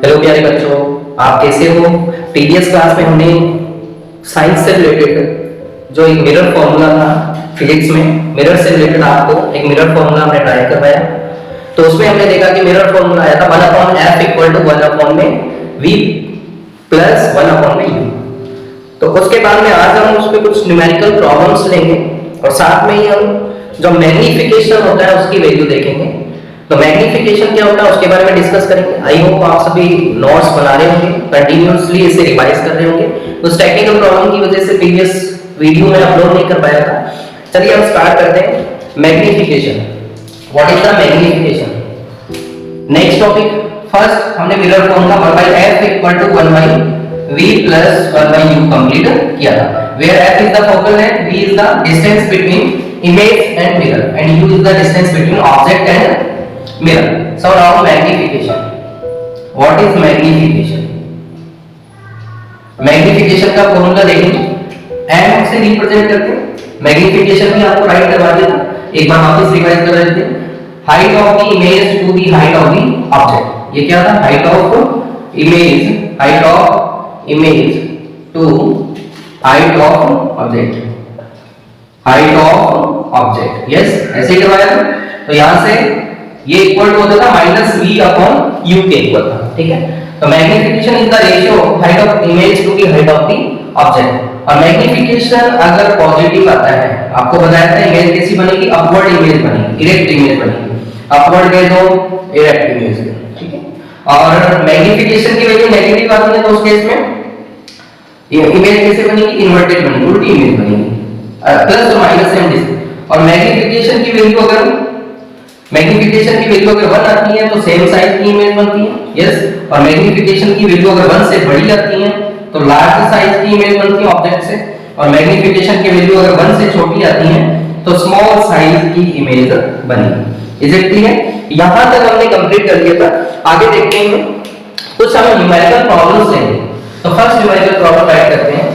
Hello प्यारे बच्चों, आप कैसे हो। प्रीवियस क्लास में हमने साइंस से रिलेटेड जो एक मिरर फॉर्मूला था फिजिक्स में, मिरर से रिलेटेड आपको एक मिरर फॉर्मूला हमने ट्राई करवाया। तो उसमें हमने देखा कि मिरर फॉर्मूला आया था 1/f = 1/v प्लस 1/u। तो उसके बाद में आज हम उस पे कुछ न्यूमेरिकल प्रॉब्लम्स लेंगे और साथ में ही हम जो मैग्नीफिकेशन होता है उसकी वैल्यू देखेंगे। तो मैग्नीफिकेशन क्या होता है उसके बारे में डिस्कस करेंगे। आई होप आप सभी नोट्स बना रहे होंगे, कंटिन्यूअसली इसे रिवाइज कर रहे होंगे। उस टेक्निकल प्रॉब्लम की वजह से प्रीवियस वीडियो में अपलोड नहीं कर पाया था। चलिए हम स्टार्ट करते हैं। Magnification, what is the magnification. Next topic, first हमने mirror formula 1/f = 1/v plus 1/u complete किया था, where f is the focal length, v is the distance between image and mirror and u is the distance between object and mirror. So now magnification. What is magnification? Magnification का formula देखेंगे, m से represent करते हैं। Magnification भी आपको right करवा दिया था, एक बार वापस रिवाइज कर लेते हैं। Height of the image to the height of the object, ये क्या था, height of image, height of image to height of object, height of object. Yes, ऐसे ही करवाया था। तो यहां से ये इक्वल टू होता था -v/u के इक्वल था, ठीक है। तो magnification is the ratio of height of image to the height of the object. और मैग्नीफिकेशन अगर पॉजिटिव आता है, आपको बताया था इमेज कैसी बनेगी, अपवर्ड इमेज बनेगी, इरेक्ट इमेज बनेगी। अपवर्ड गए तो इरेक्ट इमेज, ठीक है। और मैग्नीफिकेशन की वैल्यू नेगेटिव आती है तो उस केस में ये इमेज कैसे बनेगी, इन्वर्टेड बनेगी, उल्टी इमेज बनेगी, प्लस और माइनस सेम डिस्टेंस। और मैग्नीफिकेशन की वैल्यू अगर 1 आती है तो सेम साइज की इमेज बनती है, यस। और मैग्नीफिकेशन की वैल्यू अगर 1 से बड़ी आती है तो लार्ज साइज की इमेज बनती है ऑब्जेक्ट से। और मैग्नीफिकेशन की वैल्यू अगर 1 से छोटी आती है तो स्मॉल साइज की इमेज बनेगी। Is it clear? यहां तक हमने कंप्लीट कर लिया था। आगे देखते हैं कुछ हम न्यूमेरिकल प्रॉब्लम्स लेंगे। तो फर्स्ट न्यूमेरिकल प्रॉब्लम राइट करते हैं।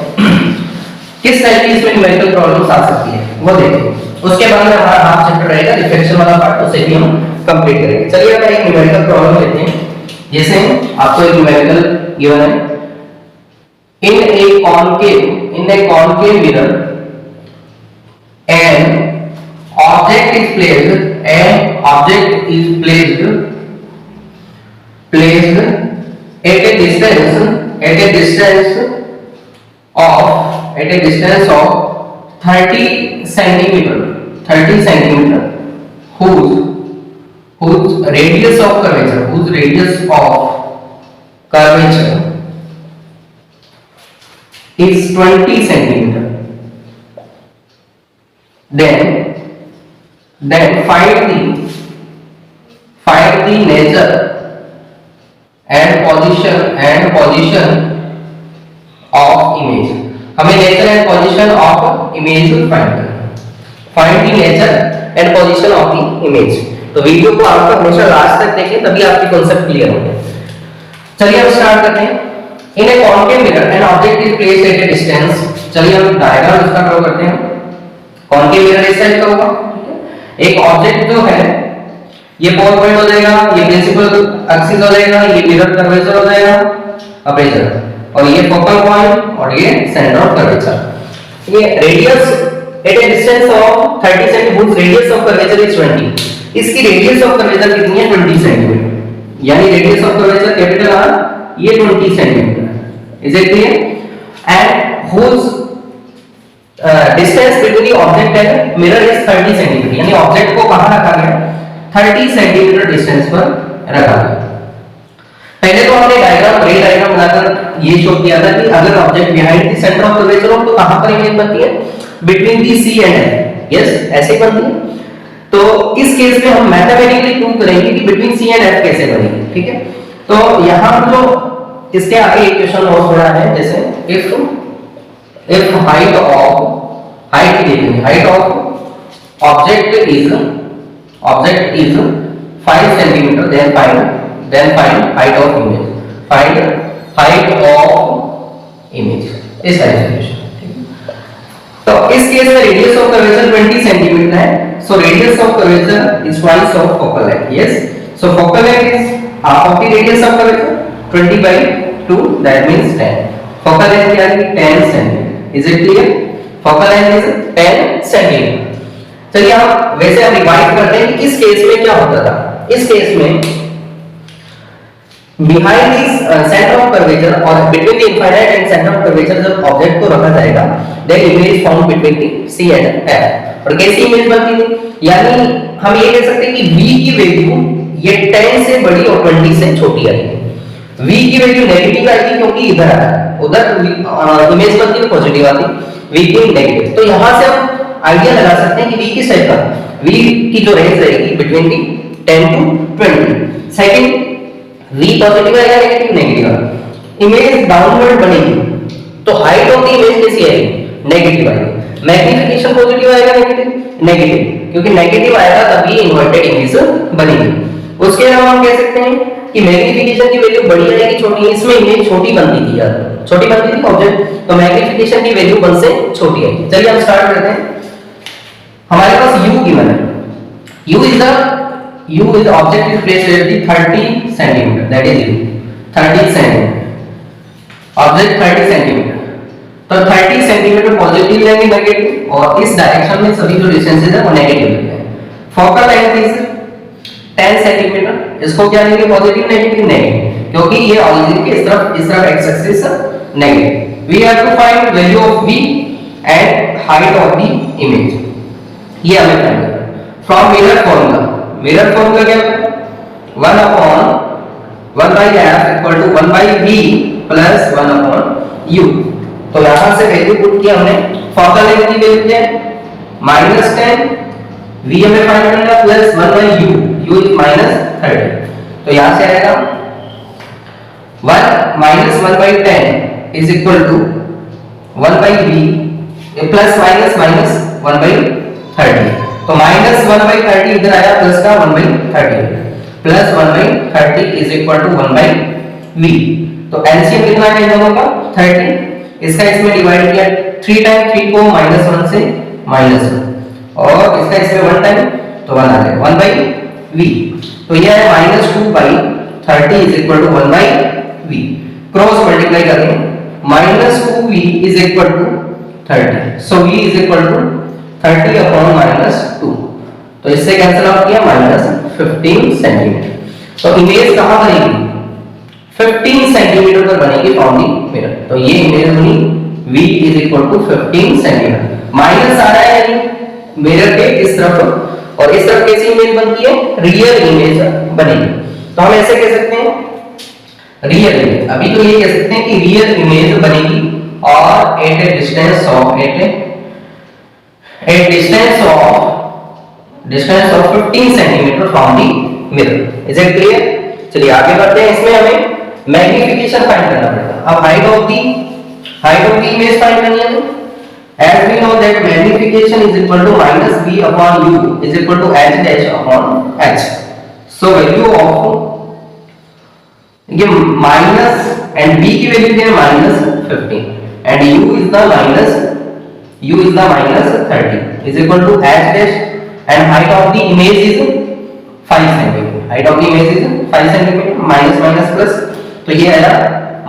किस टाइप की इसमें न्यूमेरिकल प्रॉब्लम्स आ सकती है वो देखिए। उसके बाद में हमारा हाफ चैप्टर रहेगा रिफ्लेक्शन वाला पार्ट, उसे भी हम कंप्लीट करेंगे। चलिए हम एक न्यूमेरिकल प्रॉब्लम लेते हैं। जैसे आपको एक न्यूमेरिकल गिवन है, in a concave mirror an object is placed at a distance of 30 centimeter whose radius of curvature is 20 centimeter, then find the nature and position of image। हमें nature and position of image find करना है। Find the nature and position of the image. तो video को आप हमेशा last तक देखें, तभी आपकी कांसेप्ट क्लियर होंगे। चलिए हम स्टार्ट करते हैं। In a concave mirror an object is placed at a distance. चलिए हम डायग्राम इसका ड्रॉ करते हैं। कॉनकेव मिरर इस टाइप का होगा, ठीक है। एक ऑब्जेक्ट जो है ये फोकल पॉइंट हो जाएगा, ये प्रिंसिपल एक्सिस हो जाएगा, ये मिरर कर्वेचर हो जाएगा, अपर्चर, और ये फोकल पॉइंट और ये सेंटर ऑफ कर्वेचर। ये radius at a distance of 30 centimetre, radius of curvature is 20। इसकी रेडियस ऑफ कर्वेचर कितनी है, 20 सेंटीमीटर। यानी radius of curvature capital R, ये 20 centimetre. Is it clear? And whose distance between the object and mirror is 30 centimetre. यानी object को कहां रखा गया, 30 सेंटीमीटर डिस्टेंस पर रखा गया। पहले तो हमने डायग्राम, रे डायग्राम बनाकर ये शो किया था कि अगर object behind the centre of curvature हो तो कहां पर इमेज बनती है, between the C and F. Yes, ऐसे बनती है। तो इस केस में हम मैथमेटिकली प्रूव करेंगे कि बिटवीन सी एंड एफ कैसे बनेगी, ठीक है। तो यहां जो इसके आगे एक क्वेश्चन और हो रहा है, जैसे if height of object is 5 centimetre, then find height of image, find height of image। इस टाइप से क्वेश्चन, ठीक है। तो इस केस में रेडियस ऑफ कर्वेचर 20 सेंटीमीटर है, so radius of curvature is twice of focal length. Yes, so focal length is half of the radius of curvature 20/2 that means 10। Focal length क्या है 10 centimetre. Is it clear? Focal length is 10 centimetre. चलिए हम वैसे हम revise करते हैं कि इस केस में क्या होता था। इस केस में behind this centre of curvature और between the infinite and centre of curvature जब ऑब्जेक्ट को रखा जाएगा then image found between the C and F. और कैसी इमेज बनती है, यानी हम ये कह सकते हैं कि v की वैल्यू ये 10 से बड़ी और 20 से छोटी आएगी। v की वैल्यू नेगेटिव आएगी क्योंकि इधर आ रहा है, उधर इमेज बनती है पॉजिटिव आती है, v की नेगेटिव। तो यहां से हम आइडिया लगा सकते हैं कि v किस टाइप का, v की जो रेंज रहेगी between the 10 to 20। Second v positive आएगा नेगेटिव नेगेटिव आएगा, इमेज डाउनवर्ड बनेगी तो हाइट ऑफ द इमेज कैसी आएगी नेगेटिव आएगी। मैग्नीफिकेशन पॉजिटिव आएगा नेगेटिव नेगेटिव, क्योंकि नेगेटिव आएगा तभी इन्वर्टेड इमेज बनेगी। उसके अलावा हम कह सकते हैं कि मैग्नीफिकेशन की वैल्यू बड़ी आएगी छोटी, इसमें इमेज छोटी बनती थी यार, छोटी बनती थी ऑब्जेक्ट, तो मैग्नीफिकेशन की वैल्यू 1 से छोटी आएगी। चलिए हम स्टार्ट करते हैं। हमारे पास u गिवन है, u is the object is placed at the 30 centimeter, that is u 30 centimeter, object 30 centimeter। तो 30 सेंटीमीटर पॉजिटिव लेंगे नेगेटिव, और इस डायरेक्शन में सभी जो डिस्टेंसेस है वो नेगेटिव लेंगे। फोकल लेंथ इज 10 सेंटीमीटर, इसको क्या लेंगे पॉजिटिव नेगेटिव नेगेटिव, क्योंकि ये ऑरिजिन के इस तरफ X axis negative. We have to find value of v and height of the image, ये हमें फाइंड करना है from mirror formula. Mirror formula क्या होता है 1/f equal to 1/v plus 1/u। तो यहां से वैल्यू पुट किया हमने, फोकल लेंथ की वैल्यू क्या है -10, v हमें फाइंड करना है प्लस 1/u, u इज -30। तो यहां से आएगा 1 is equal to 1/v plus minus 1/30। तो -1/30 इधर आया प्लस का 1/30 plus 1/30 is equal to 1/v। तो एलसीएम कितना है इन दोनों का 30, इसका इसमें डिवाइड किया 3 टाइम, 3 को -1 से -1 और इसका इसमें 1 टाइम तो 1 आ जाएगा 1/v। तो यह है -2/30 is equal to 1/v। Cross multiply करेंगे -2v is equal to 30, so v is equal to 30 upon -2, तो इससे कैंसिल आउट किया -15 सेंटीमीटर। तो इमेज कहां बनेगी 15 सेंटीमीटर पर बनेगी फ्रॉम दी मिरर। तो ये इमेज बनी v is equal to 15 centimetre. Minus आ रहा है यानी मिरर के इस तरफ, और इस तरफ कैसी इमेज बनती है रियल इमेज बनेगी। तो हम ऐसे कह सकते हैं रियल इमेज, अभी तो ये कह सकते हैं कि रियल इमेज बनेगी और at a distance of 15 centimetre from the mirror. Is it clear? चलिए आगे बढ़ते हैं। इसमें हमें मैग्नीफिकेशन फाइंड करना पड़ेगा। अब height of the image find करनी है, तो as we know that magnification is equal to -v upon u is equal to h dash upon h। so value of ये माइनस एंड b की value क्या है -15 and u is the -30 is equal to h dash and height of the image is 5 cm। height of the image is 5 cm minus plus, तो ये आया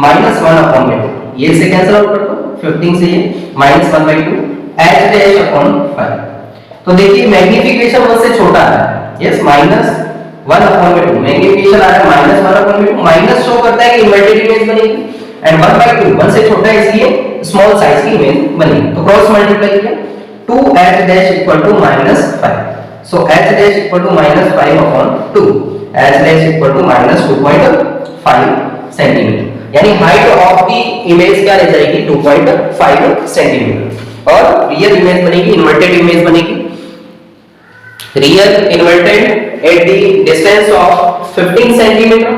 -1/2, ये से cancel out कर दो 15 से, ये -1/2 h dash upon 5। तो देखिए मैग्नीफिकेशन 1 से छोटा है, यस -1/2 मैग्नीफिकेशन आ रहा है -1/2, माइनस शो करता है कि इन्वर्टेड इमेज बनेगी, एंड 1/2 1 से छोटा है इसलिए स्मॉल साइज की इमेज बनेगी। तो क्रॉस मल्टीप्लाई किया 2h dash equal to -5, so h dash equal to -5/2, h dash equal to -2.5 centimetre, यानी हाइट ऑफ द इमेज क्या रह जाएगी 2.5 सेंटीमीटर, और रियल इमेज बनेगी इन्वर्टेड इमेज बनेगी। Real inverted at the distance of 15 centimetre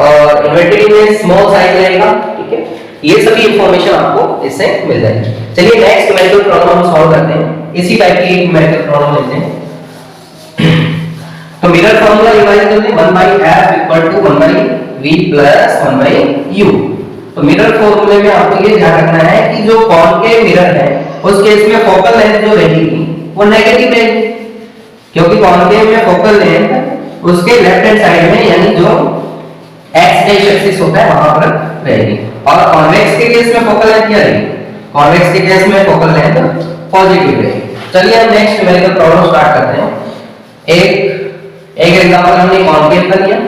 और inverted image small size रहेगा, ठीक है। ये सभी इंफॉर्मेशन आपको इससे मिल जाएगी। चलिए नेक्स्ट न्यूमेरिकल प्रॉब्लम हम सॉल्व करते हैं। इसी टाइप की एक न्यूमेरिकल प्रॉब्लम लेते हैं। तो मिरर फार्मूला रिवाइज करते हैं 1/f equal to 1/v plus 1/u। तो मिरर फार्मूले में आपको ये ध्यान रखना है कि जो कॉनकेव मिरर है उस केस में फोकल लेंथ जो रहेगी वो नेगेटिव रहेगी, क्योंकि कॉनकेव में फोकल लेंथ उसके लेफ्ट हैंड साइड में, यानी जो एक्स डैश एक्सिस होता है वहां पर रहेगी। और कॉन्वेक्स के केस में फोकल लेंथ क्या रहेगी? कॉन्वेक्स के केस में फोकल लेंथ पॉजिटिव रहेगी। चलिए हम नेक्स्ट न्यूमेरिकल प्रॉब्लम स्टार्ट करते हैं। एक एग्जांपल हमने कॉन्केव का लिया,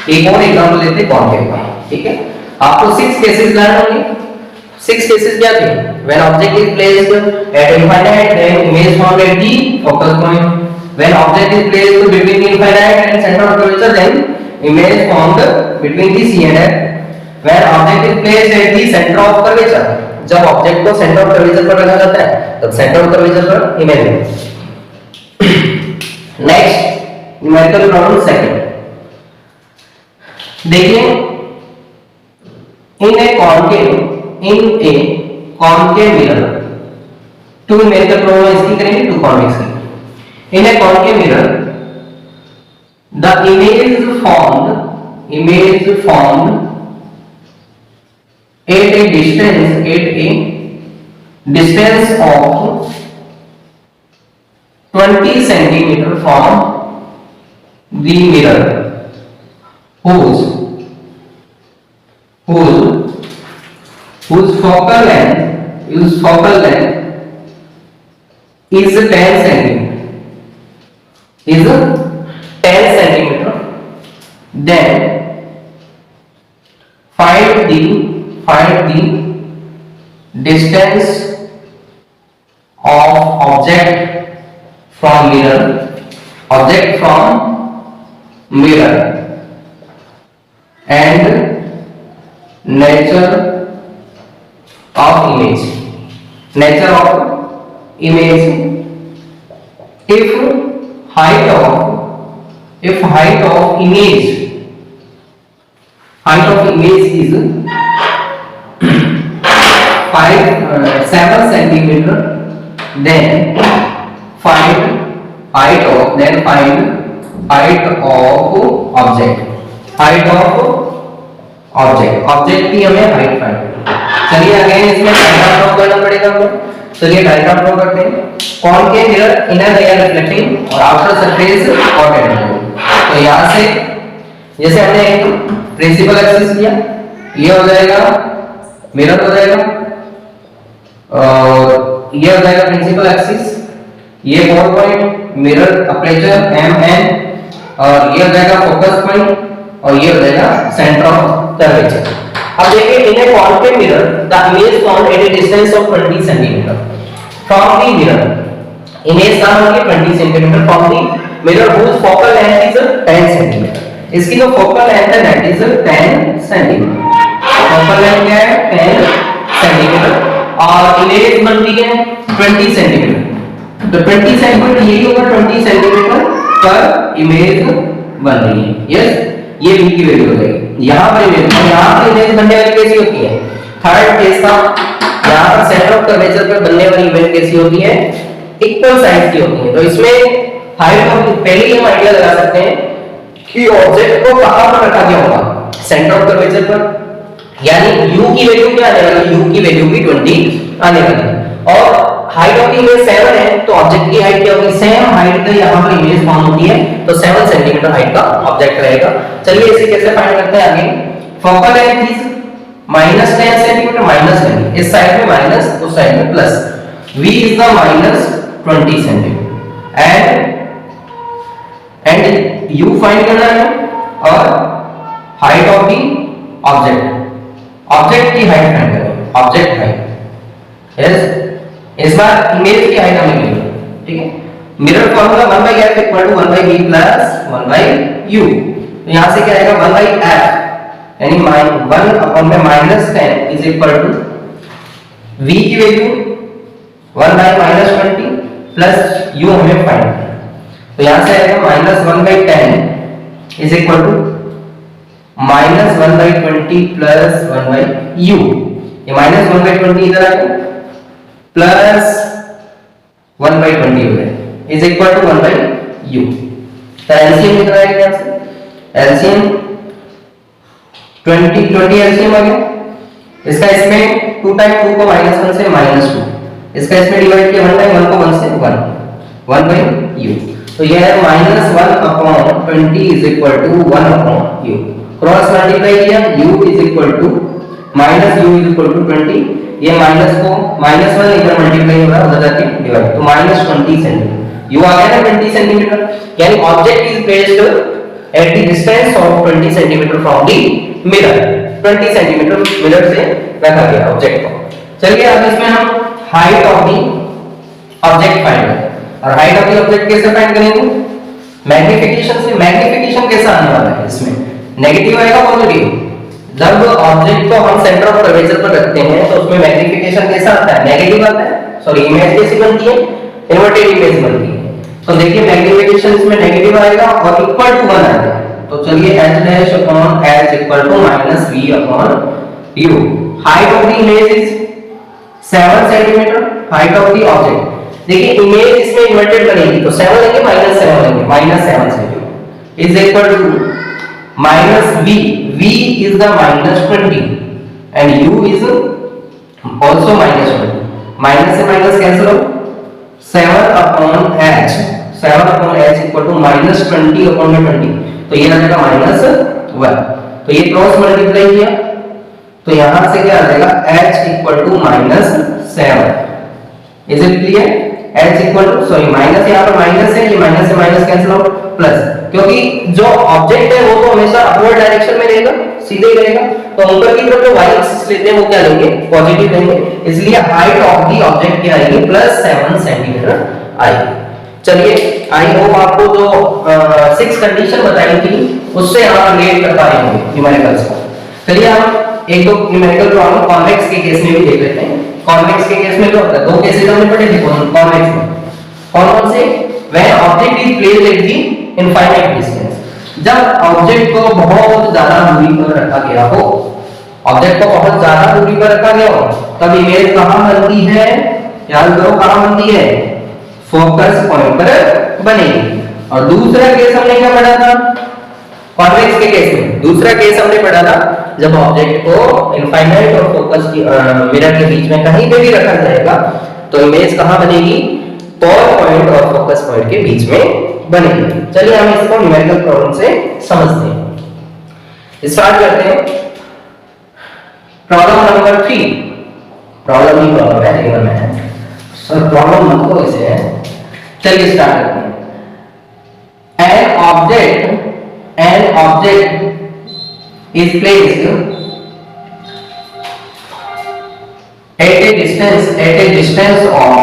एक और एग्जांपल लेते हैं कॉन्केव का। ठीक है, आपको 6 केसेस लर्न होंगे। 6 केसेस क्या थे? When object is placed at infinite then image found at the focal point. When object is placed between infinite and centre of curvature then image found between the C and F. When object is placed at the center of curvature, जब object को centre of curvature पर रखा जाता है तब centre of curvature पर image है। Next numerical problem second, देखिए in a concave mirror, two numerical problem इसकी करेंगे, टू कॉन्वेक्स की। in a concave mirror the image formed at a distance of 20 centimeter from the mirror whose focal length is 10 centimeter, then find the distance of object from mirror and nature of image if height of image is 7 centimeter, then find height of object की हमें height find. चलिए again इसमें diagram draw करना पड़ेगा हमको। चलिए diagram draw करते हैं। Concave mirror, inner layer reflecting और आउटर सरफेस कोऑर्डिनेट। तो यहां से जैसे हमने एक प्रिंसिपल एक्सिस लिया, ये हो जाएगा मिरर हो जाएगा और ये हो जाएगा प्रिंसिपल एक्सिस, ये focal point mirror aperture MN और ये हो जाएगा फोकस पॉइंट और ये हो जाएगा सेंटर ऑफ कर्वेचर। अब देखिए in a concave mirror the image found at a distance of 20 centimetre from the mirror. Image कहां होगी? 20 centimetre from the mirror whose focal length is 10 centimetre. इसकी जो फोकल लेंथ है that is 10 centimetre. Focal length क्या है? 10 centimetre और image बनती है 20 सेंटीमीटर। तो 20 सेंटीमीटर यही होगा, 20 सेंटीमीटर पर इमेज बन रही है। यस, ये v की वैल्यू हो जाएगी। यहां पर इमेज बनने वाली कैसी होती है? थर्ड केस का यहां पर सेंटर ऑफ कर्वेचर पर बनने वाली इमेज कैसी होती है? इक्वल साइज की होती है। तो इसमें हाइट ऑफ पहले ही हम आइडिया लगा सकते हैं कि ऑब्जेक्ट को कहां पर रखा गया होगा? सेंटर ऑफ कर्वेचर पर, यानी u की वैल्यू क्या आने वाली? u की वैल्यू भी 20 आने वाली है। और हाइट ऑफ द इमेज 7 है तो ऑब्जेक्ट की हाइट क्या होगी? सेम हाइट का यहां पर इमेज फॉर्म होती है तो 7 सेंटीमीटर हाइट का ऑब्जेक्ट रहेगा। चलिए इसे कैसे फाइंड करते हैं आगे। फोकल लेंथ इज -10 सेंटीमीटर, -10 इस साइड में माइनस उस साइड में plus, v is the -20 centimetre and u find करना है और हाइट ऑफ द ऑब्जेक्ट की हाइट फाइंड करना है, ऑब्जेक्ट हाइट। यस, इस बार इमेज की हाइट हमें मिली। ठीक है, mirror formula 1/f = 1/b + 1/u। तो यहां से क्या आएगा? 1/f यानी 1/10 इज इक्वल टू v की वैल्यू 1/-20 प्लस u हमें फाइंड करना है। तो यहां से आएगा -1/10 is equal to -1/20 plus 1/u। ये -1/20 इधर आएगा प्लस 1/20 हो जाएगा इज इक्वल टू 1/u। तो एलसीएम कितना आएगा? यहां से एलसीएम 20 एलसीएम आ गया। इसका इसमें 2 टाइम 2 को -1 से -2, इसका इसमें डिवाइड किया 1/1 को 1 से 1/u। तो यह है -1/20 is equal to 1/u। Cross multiply किया, u is equal to minus u is equal to 20, ये माइनस को माइनस 1 इधर मल्टीप्लाई हो रहा है, उधर जाके डिवाइड, तो माइनस 20 सेंटीमीटर। u आ गया ना 20 सेंटीमीटर, यानी object is placed at the distance of 20 centimetre from the mirror. 20 centimetre mirror से रखा गया ऑब्जेक्ट को। चलिए अब इसमें हम height of the object find करें, और हाइट ऑफ द ऑब्जेक्ट कैसे फाइंड करेंगे? मैग्निफिकेशन से। मैग्निफिकेशन कैसा आने वाला है इसमें? नेगेटिव आएगा पॉजिटिव? जब ऑब्जेक्ट को हम सेंटर ऑफ कर्वेचर पर रखते हैं तो उसमें मैग्निफिकेशन कैसा आता है? नेगेटिव आता है। सॉरी, इमेज कैसी बनती है? इन्वर्टेड इमेज बनती है। तो देखिए मैग्निफिकेशन इसमें नेगेटिव आएगा और इक्वल टू 1 आएगा, तो चलिए h dash upon h equal to minus v upon u। Height of the image is 7 centimetre, height of the object. देखिए इमेज इसमें इन्वर्टेड बनेगी, तो 7 लेंगे माइनस 7 लेंगे, minus 7 centimetre is equal to minus v, v is the minus 20 and u is also minus 20, minus से minus cancel हो, 7 upon h, 7 upon h equal to minus 20 upon 20, तो ये आ जाएगा माइनस 1। तो ये क्रॉस मल्टीप्लाई किया तो यहां से क्या आ जाएगा? h equal to minus 7। Is it clear? h equal to, sorry minus, यहाँ पर माइनस है, ये माइनस से माइनस कैंसिल हो, प्लस, क्योंकि जो ऑब्जेक्ट है वो तो हमेशा अपवर्ड डायरेक्शन में रहेगा, सीधे ही रहेगा, तो ऊपर की तरफ जो y एक्सिस लेते हैं वो क्या लेंगे? पॉजिटिव लेंगे, इसलिए हाइट ऑफ द ऑब्जेक्ट क्या आएगी? प्लस 7 सेंटीमीटर आएगी। चलिए आई होप आपको जो 6 कंडीशन बताई थी उससे आप रिलेट कर पा रहे होंगे न्यूमेरिकल्स को। चलिए हम एक दो न्यूमेरिकल प्रॉब्लम कॉन्वेक्स के केस में भी देख लेते हैं। कॉन्वेक्स के केस में क्या होता है? दो केसेस हमने पढ़े थे कॉन्वेक्स में। कौन से? When object is placed at the infinite distance, जब ऑब्जेक्ट को बहुत ज्यादा दूरी पर रखा गया हो, ऑब्जेक्ट को बहुत ज्यादा दूरी पर रखा गया हो, तब इमेज कहां बनती है? याद करो कहां बनती है? फोकस पॉइंट पर बनेगी। और दूसरा केस हमने क्या पढ़ा था कॉन्वेक्स के केस में? दूसरा केस हमने पढ़ा था जब ऑब्जेक्ट को इनफाइनाइट और फोकस की मिरर के बीच में कहीं पे भी रखा जाएगा तो इमेज कहां बनेगी? पोल पॉइंट और फोकस पॉइंट के बीच में बनेगी। चलिए हम इसको न्यूमेरिकल प्रॉब्लम से समझते हैं। स्टार्ट करते हैं। Problem number 3। प्रॉब्लम ही प्रॉब्लम है, लेकिन मैं सर प्रॉब्लम मतलब ऐसे है। चलिए स्टार्ट करते हैं। An object is placed at a distance of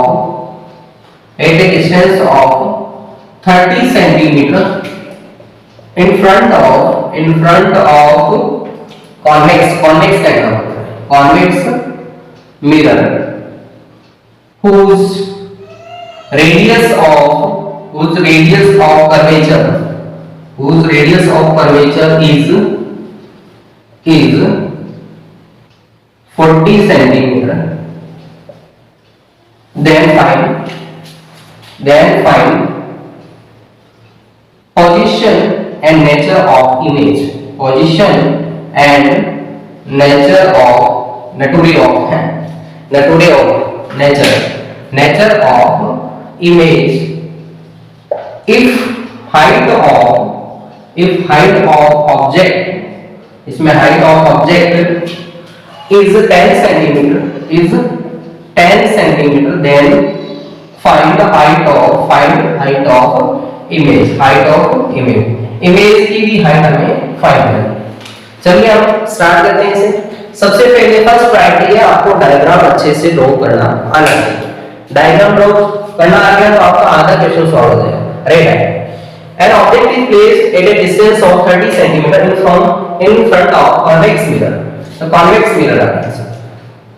30 centimeter in front of convex mirror whose radius of curvature is 40 centimeter. Then find position and nature of image. Position and nature of image. If height of object, इसमें height of object is 10 centimeter, then find height of image. Image की भी height हमें find करनी है। चलिए हम start करते हैं इसे। सबसे पहले फर्स्ट क्राइटेरिया, आपको डायग्राम अच्छे से ड्रॉ करना आना चाहिए। डायग्राम ड्रॉ करना आ गया तो आपका आधा क्वेश्चन सॉल्व हो जाएगा। Right. An object is placed at a distance of 30 cm in front of convex mirror. तो convex mirror आ गया सर।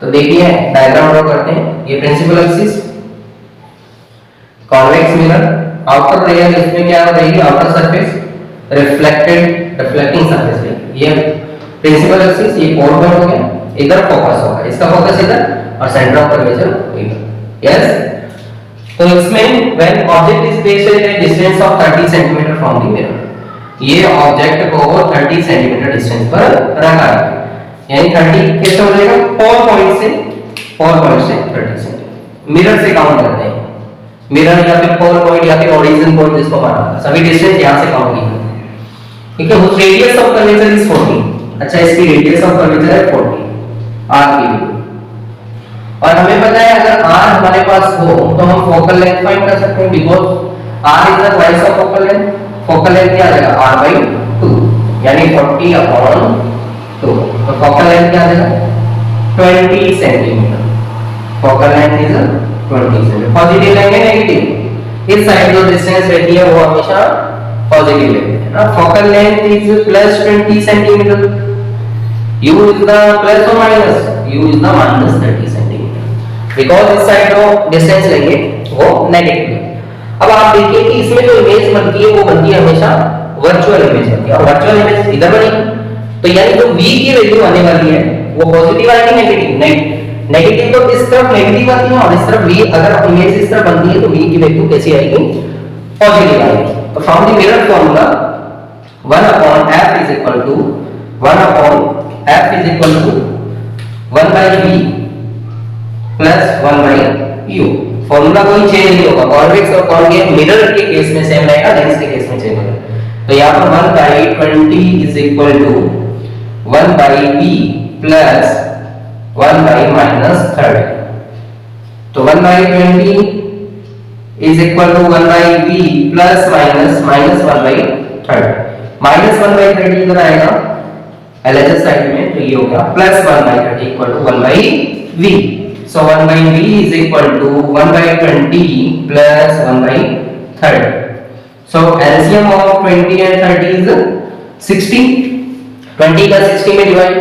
तो देखिए डायग्राम ड्रॉ करते हैं। ये principal axis, convex mirror, outer layer इसमें क्या रहेगी? आउटर सरफेस, रिफ्लेक्टिंग सरफेस रहेगी। ये प्रिंसिपल एक्सिस, ये कोर पॉइंट हो गया, इधर फोकस होगा, इसका फोकस इधर और सेंटर ऑफ कर्वेचर इधर। यस। तो इसमें when object is placed at a distance of 30 cm from the mirror, ये ऑब्जेक्ट को 30 सेंटीमीटर डिस्टेंस पर रखा है, यानी 30 कैसे हो जाएगा? 4 पॉइंट से 30 सेंटीमीटर। मिरर से काउंट करते हैं, मिरर या फिर 4 पॉइंट या फिर ओरिजिन पॉइंट जिसको माना, सभी डिस्टेंस यहां से काउंट की। ठीक है, उस रेडियस ऑफ कर्वेचर इज 40। अच्छा, इसकी रेडियस ऑफ कर्वेचर है 40 आर की वैल्यू। और हमें पता है अगर आर हमारे पास हो तो हम फोकल लेंथ फाइंड कर सकते हैं, because R is the twice of focal length. Focal length क्या आ जाएगा, r by 2 यानी 40/2। तो फोकल लेंथ क्या आ जाएगा, 20 centimetre. Focal length is 20 centimetre. Positive लेंगे नेगेटिव, इस साइड जो डिस्टेंस रहती है वो हमेशा पॉजिटिव लेंगे, है ना। Focal length is +20 centimetre. u is the plus or minus, u is the minus 30 centimetre, because इस साइड जो डिस्टेंस लेंगे वो नेगेटिव है। अब आप देखिए कि इसमें जो इमेज बनती है वो बनती है हमेशा वर्चुअल इमेज बनती है, और वर्चुअल इमेज इधर बनेगी, तो यानी जो v की वैल्यू आने वाली है वो पॉजिटिव आएगी नेगेटिव। नेगेटिव तो इस तरफ नेगेटिव आती है और इस तरफ v, अगर इमेज इस तरफ बनती है तो v की वैल्यू कैसी आएगी, पॉजिटिव आएगी। तो from the mirror formula 1/f is equal to 1/f is equal to 1/v plus 1/u। Formula कोई चेंज नहीं होगा, कॉन्वेक्स और कॉन्केव मिरर के केस में सेम रहेगा, लेंस के केस में चेंज होगा। तो यहाँ पर 1/20 is equal to 1/v plus 1/-30। तो 1/20 is equal to 1/v plus minus 1/30। -1/30 इधर आएगा LHS साइड में, तो ये हो गया +1/30 equal to 1/v। So 1/v is equal to 1/20 plus 1/30। So LCM of 20 and 30 is 60। 20 का 60 में डिवाइड,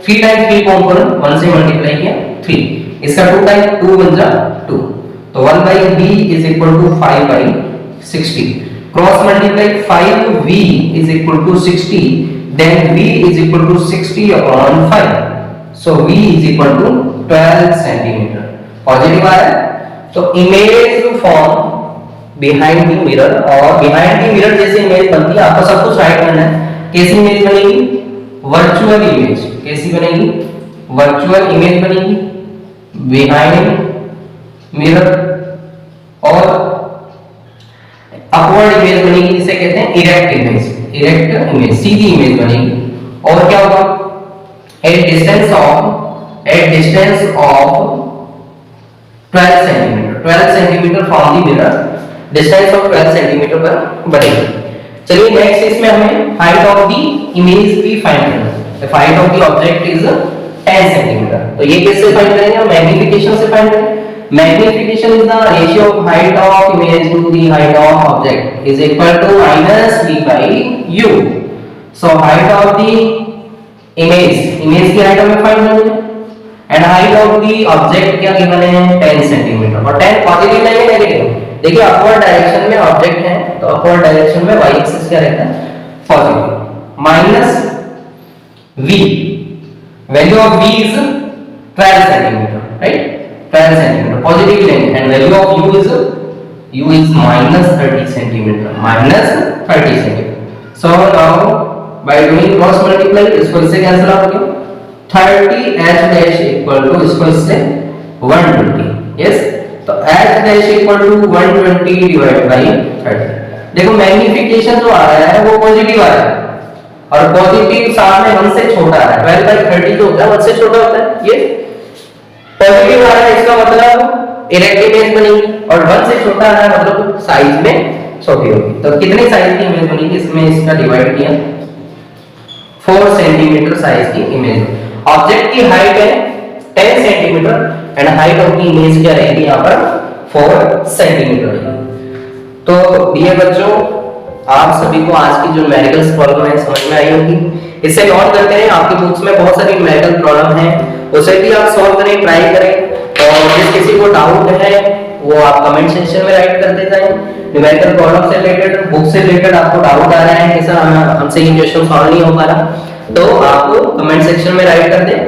3 टाइम्स 3 कंपोनेंट 1 से मल्टीप्लाई किया 3, इसका 2 टाइम्स 2 बन जा 2। तो 1/v is equal to 5/60। Cross multiply 5v is equal to 60, then v is equal to 60/5। so v is equal to 12 centimetre. Positive आ रहा है, तो image form behind the mirror, और बिहाइंड द मिरर जैसे image बनती है आपको सब कुछ राइट करना है। कैसी इमेज बनेगी, वर्चुअल इमेज। कैसी बनेगी, वर्चुअल इमेज बनेगी बिहाइंड मिरर, और अपवर्ड इमेज बनेगी जिसे कहते हैं इरेक्ट इमेज। इरेक्ट इमेज, सीधी इमेज बनेगी। और क्या होगा, at distance of 12 centimetre, 12 centimetre from the mirror, distance of 12 centimetre पर बनेगी। चलिए नेक्स्ट इसमें हमें हाइट ऑफ द इमेज भी फाइंड करना है। The height of the object is 10 centimetre. तो ये किससे फाइंड करेंगे, मैग्नीफिकेशन से फाइंड करेंगे। Magnification is the ratio of height of image to the height of object is equal to -v/u। So height of the image की height हमें find करनी है, and height of the object क्या given है 10 centimetre. और 10 positive नहीं है negative. देखिए अपवर्ड डायरेक्शन में ऑब्जेक्ट है, तो अपवर्ड डायरेक्शन में y एक्सिस क्या रहता है, positive. Minus v, value of v is 12 centimetre, right, 12 centimetre positive लेंगे, and value of u is -30 centimetre, -30 centimetre. So now by doing cross multiply इसको इससे कैंसिल आउट किया, 30h डैश इक्वल टू इसको इससे 120। Yes, तो h dash equal to 120 divide by 30। देखो magnification जो आ रहा है वो पॉजिटिव आ रहा है, और पॉजिटिव सामने 1 से छोटा आ रहा है। 12/30 जो होता है 1 से छोटा होता है, ये पॉजिटिव आ रहा है, इसका मतलब इरेक्ट इमेज बनेगी, और 1 से छोटा आ रहा है मतलब साइज में छोटी होगी। तो कितनी साइज की इमेज बनेगी, इसमें इसका डिवाइड किया 4 सेंटीमीटर साइज की इमेज। ऑब्जेक्ट की हाइट है 10 centimetre and height of the image क्या रहेगी यहाँ पर 4 सेंटीमीटर रहेगी। तो डियर बच्चों, आप सभी को आज की जो न्यूमेरिकल प्रॉब्लम है समझ में आई होगी। इसे नोट करते हैं, आपकी बुक्स में बहुत सारी न्यूमेरिकल प्रॉब्लम है, उसे भी आप सॉल्व करें, ट्राई करें। और जिस किसी को डाउट है वो आप कमेंट सेक्शन में राइट करते जाएं। न्यूमेरिकल प्रॉब्लम से रिलेटेड, बुक से रिलेटेड आपको डाउट आ रहा है कि सर हमसे ये क्वेश्चन सॉल्व नहीं हो पा रहा, तो आप कमेंट सेक्शन में राइट कर दें,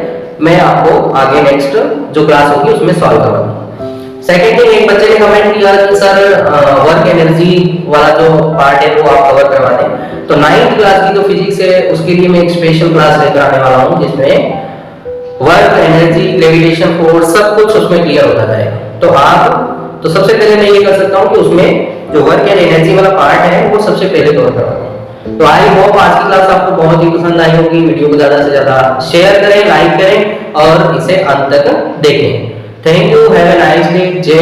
मैं आपको आगे नेक्स्ट जो क्लास होगी उसमें सॉल्व करवाऊंगा। सेकंड थिंग, एक बच्चे ने कमेंट किया कि सर वर्क एनर्जी वाला जो पार्ट है वो आप कवर करवा दें। तो 9th क्लास की जो फिजिक्स है उसके लिए मैं एक स्पेशल क्लास लेकर आने वाला हूं, जिसमें वर्क एनर्जी, ग्रेविटेशन फोर्स सब कुछ उसमें क्लियर होता जाएगा। तो सबसे पहले मैं ये कर सकता हूं कि उसमें जो वर्क एंड एनर्जी वाला पार्ट है वो सबसे पहले कवर करवा दूं। तो आई होप आज की क्लास आपको बहुत ही पसंद आई होगी। वीडियो को ज्यादा से ज्यादा शेयर करें, लाइक करें और इसे अंत तक देखें। Thank you, have a nice day. जय